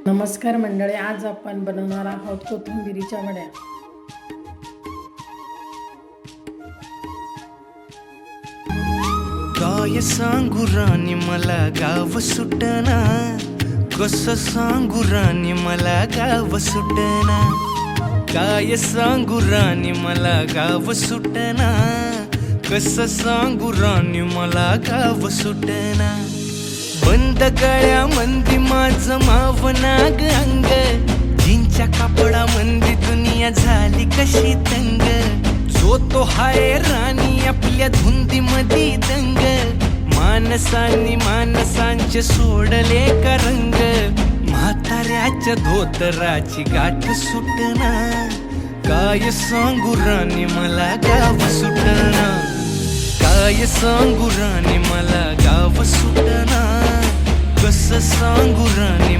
नमस्कार मंडळी, आज आपण बनवणार आहोत कोथिंबिरीच्या वड्या। काय सांगू राणी मला गाव सुटना, कसं सांगू राणी मला गाव सुटना। काय सांगू राणी मला गाव सुटना, कसं सांगू राणी मला गाव सुटना। बंद गळ्यामंदी माझं मावनाग अंग, जीनच्या कापडामंदी दुनिया झाली कशी तंग। जो तो हाय राणी आपल्या धुंदीमधी दंग, माणसांनी माणसांचे सोडले का रंग। म्हाताऱ्याच्या धोतराची गाठ सुटना, काय सांगू राणी मला गाव सुटना। काय सांगू राणी मला गाव सुटना, कसं सांगू राणी